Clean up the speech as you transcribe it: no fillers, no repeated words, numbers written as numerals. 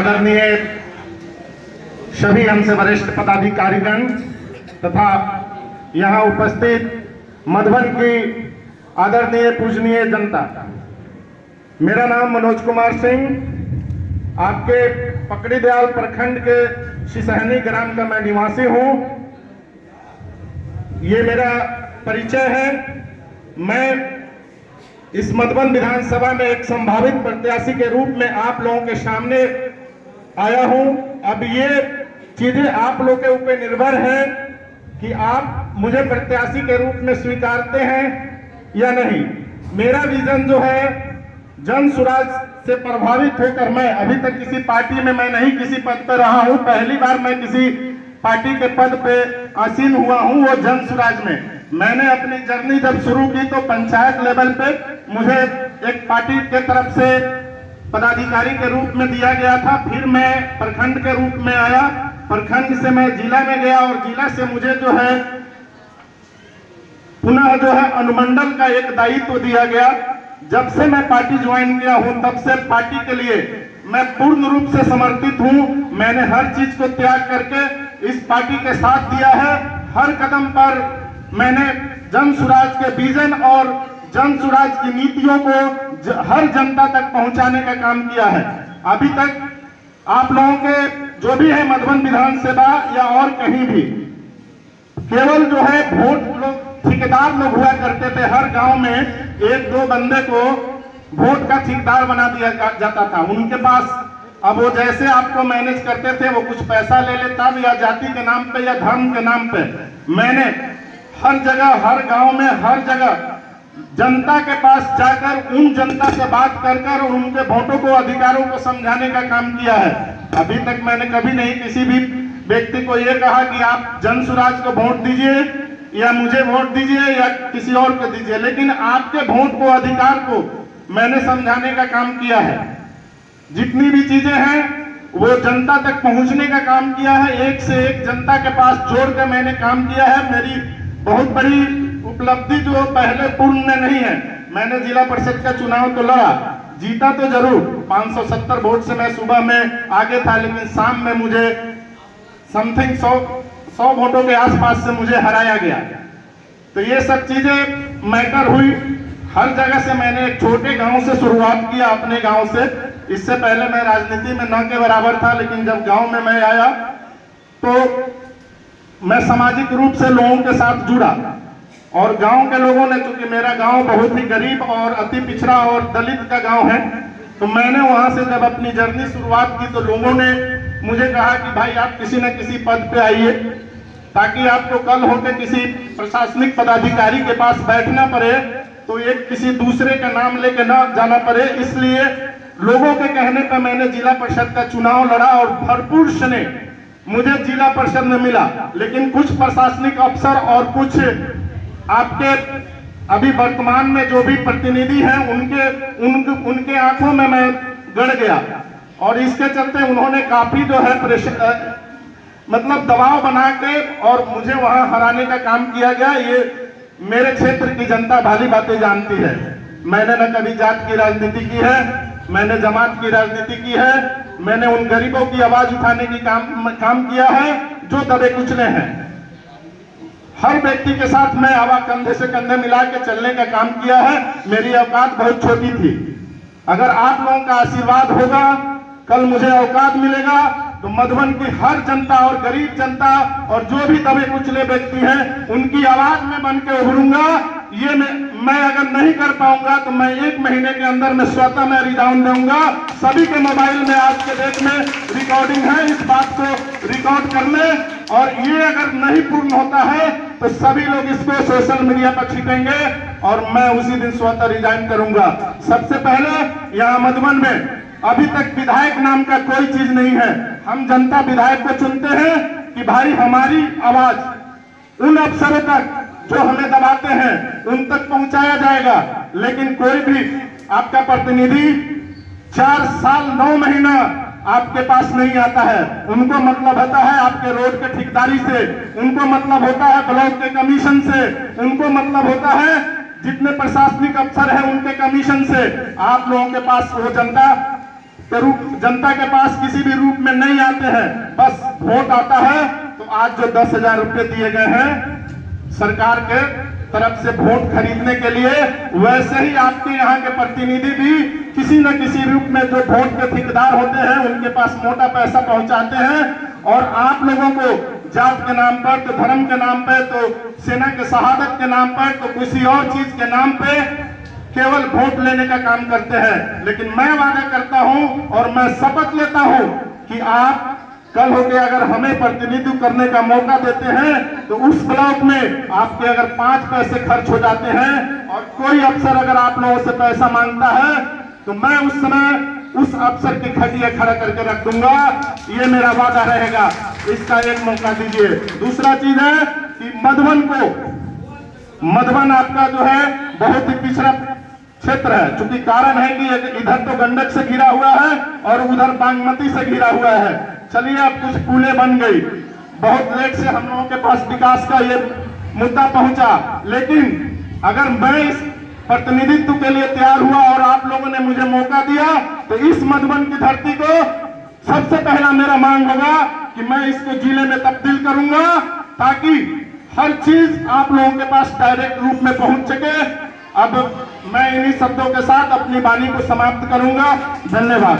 आदरणीय सभी हमसे वरिष्ठ पदाधिकारीगण तथा यहाँ उपस्थित मधुबन की आदरणीय पूजनीय जनता, मेरा नाम मनोज कुमार सिंह, आपके पकड़ी दयाल प्रखंड के सिसहनी ग्राम का मैं निवासी हूँ। ये मेरा परिचय है। मैं इस मधुबन विधानसभा में एक संभावित प्रत्याशी के रूप में आप लोगों के सामने आया हूं। अब ये चीजें आप लोगों के ऊपर निर्भर है कि आप मुझे प्रत्याशी के रूप में स्वीकारते हैं या नहीं। मेरा विजन जो है, जन सुराज से प्रभावित होकर, मैं अभी तक किसी पार्टी में मैं नहीं किसी पद पर रहा हूं, पहली बार मैं किसी पार्टी के पद पे आसीन हुआ हूं, वो जन सुराज में। मैंने अपनी जर्नी जब शुरू की तो पंचायत लेवल पे मुझे एक पार्टी के तरफ से पदाधिकारी के रूप में दिया गया था, फिर मैं प्रखंड के रूप में आया, प्रखंड से मैं जिला में गया और जिला से मुझे जो है पुनः जो है अनुमंडल का एक दायित्व दिया गया। जब से मैं पार्टी ज्वाइन किया हूं तब से पार्टी के लिए मैं पूर्ण रूप से समर्पित हूं। मैंने हर चीज को त्याग करके इस पार्टी के साथ दिया है। हर कदम पर मैंने जन सुराज के विजन और जन सुराज की नीतियों को हर जनता तक पहुंचाने का काम किया है। अभी तक आप लोगों के जो भी है मधुबन विधानसभा या और कहीं भी, केवल जो है वोट लोग ठेकेदार लोग हुआ करते थे। हर गांव में एक दो बंदे को वोट का ठेकेदार बना दिया जाता था उनके पास। अब वो जैसे आपको मैनेज करते थे, वो कुछ पैसा ले लेता या जाति के नाम पे या धर्म के नाम पे। मैंने हर जगह, हर गांव में, हर जगह जनता के पास जाकर उन जनता से बात कर और उनके वोटों को, अधिकारों को समझाने का काम किया है। अभी तक मैंने कभी नहीं किसी भी व्यक्ति को यह कहा कि आप जन सुराज को वोट दीजिए या मुझे वोट दीजिए या किसी और को दीजिए, लेकिन आपके वोट को, अधिकार को मैंने समझाने का काम किया है। जितनी भी चीजें हैं वो जनता तक पहुंचने का काम किया है। एक से एक जनता के पास जोड़कर मैंने काम किया है। मेरी बहुत बड़ी उपलब्धि जो पहले पूर्ण में नहीं है। मैंने जिला परिषद का चुनाव तो लड़ा, जीता तो जरूर, 570 वोट से मैं सुबह में आगे था, लेकिन शाम में मुझे समथिंग 100 वोटों के आसपास से मुझे हराया गया। तो ये सब चीजें मैटर हुई। हर जगह से मैंने एक छोटे गांव से शुरुआत किया, अपने गांव से। इससे पहले मैं राजनीति में न के बराबर था, लेकिन जब गांव में मैं आया तो मैं सामाजिक रूप से लोगों के साथ जुड़ा और गांव के लोगों ने, चूंकि मेरा गांव बहुत ही गरीब और अति पिछड़ा और दलित का गांव है, तो मैंने वहां से जब अपनी जर्नी शुरुआत की तो लोगों ने मुझे कहा कि भाई आप किसी न किसी पद पे आइए, ताकि आपको कल होकर किसी प्रशासनिक पदाधिकारी के पास बैठना पड़े तो एक किसी दूसरे का नाम लेके ना जाना पड़े। इसलिए लोगों के कहने पर मैंने जिला परिषद का चुनाव लड़ा और भरपूर स्नेह मुझे जिला परिषद में मिला। लेकिन कुछ प्रशासनिक अफसर और कुछ आपके अभी वर्तमान में जो भी प्रतिनिधि हैं उनके आंखों में मैं गड़ गया और इसके चलते उन्होंने काफी जो है मतलब दबाव बना के और मुझे वहां हराने का काम किया गया। ये मेरे क्षेत्र की जनता भली बातें जानती है। मैंने न कभी जात की राजनीति की है, मैंने जमात की राजनीति की है। मैंने उन गरीबों की आवाज उठाने की काम किया है जो दबे कुचले हैं। हर व्यक्ति के साथ मैं हवा कंधे से कंधे मिला के चलने का काम किया है। मेरी औकात बहुत छोटी थी। अगर आप लोगों का आशीर्वाद होगा, कल मुझे औकात मिलेगा तो मधुबन की हर जनता और गरीब जनता और जो भी दबे कुचले व्यक्ति हैं उनकी आवाज में बन के उभरूंगा। ये मैं अगर नहीं कर पाऊंगा तो मैं 1 महीने के अंदर में स्वतः मैं रिजाइन दूंगा। सभी के मोबाइल में आज के डेट में रिकॉर्डिंग है, इस बात को रिकॉर्ड कर ले। और ये अगर नहीं पूर्ण होता है तो सभी लोग इसको सोशल मीडिया पर छीटेंगे और मैं उसी दिन स्वतः रिजाइन करूंगा। सबसे पहले यहाँ मधुबन में अभी तक विधायक नाम का कोई चीज नहीं है। हम जनता विधायक को चुनते हैं कि भाई हमारी आवाज उन अफसरों तक जो हमें दबाते हैं उन तक पहुंचाया जाएगा। लेकिन कोई भी आपका प्रतिनिधि 4 साल 9 महीना आपके पास नहीं आता है। उनको मतलब होता है आपके रोड के ठेकेदारी से, उनको मतलब होता है ब्लॉक के कमीशन से, उनको मतलब होता है जितने प्रशासनिक अफसर हैं उनके कमीशन से। आप लोगों के पास वो जनता के रूप, जनता के पास किसी भी रूप में नहीं आते हैं, बस वोट आता है। तो आज जो 10,000 रुपए दिए गए हैं सरकार के तरफ से वोट खरीदने के लिए, वैसे ही आपके यहाँ के प्रतिनिधि भी किसी न किसी रूप में जो वोट के ठेकेदार होते हैं उनके पास मोटा पैसा पहुंचाते हैं, और आप लोगों को जात के नाम पर, तो धर्म के नाम पर, तो सेना के शहादत के नाम पर, तो किसी और चीज के नाम पे केवल वोट लेने का काम करते हैं। लेकिन मैं वादा करता हूं और मैं शपथ लेता हूं कि आप कल होके अगर हमें प्रतिनिधित्व करने का मौका देते हैं तो उस ब्लॉक में आपके अगर 5 पैसे खर्च हो जाते हैं और कोई अफसर अगर आप लोगों से पैसा मांगता है तो मैं उस समय उस अफसर की खटिया खड़ा करके रख दूंगा। ये मेरा वादा रहेगा। इसका एक मौका दीजिए। दूसरा चीज है कि मधुबन आपका जो है बहुत ही पिछड़ा क्षेत्र है, चूंकि कारण है कि इधर तो गंडक से घिरा हुआ है और उधर बागमती से घिरा हुआ है। चलिए अब कुछ पुलें बन गई, बहुत लेट से हम लोगों के पास विकास का ये मुद्दा पहुंचा, लेकिन अगर मैं इस प्रतिनिधित्व के लिए तैयार हुआ और आप लोगों ने मुझे मौका दिया तो इस मधुबन की धरती को सबसे पहला मेरा मांग होगा कि मैं इसको जिले में तब्दील करूंगा, ताकि हर चीज आप लोगों के पास डायरेक्ट रूप में पहुंच सके। अब मैं इन्हीं शब्दों के साथ अपनी वाणी को समाप्त करूंगा। धन्यवाद।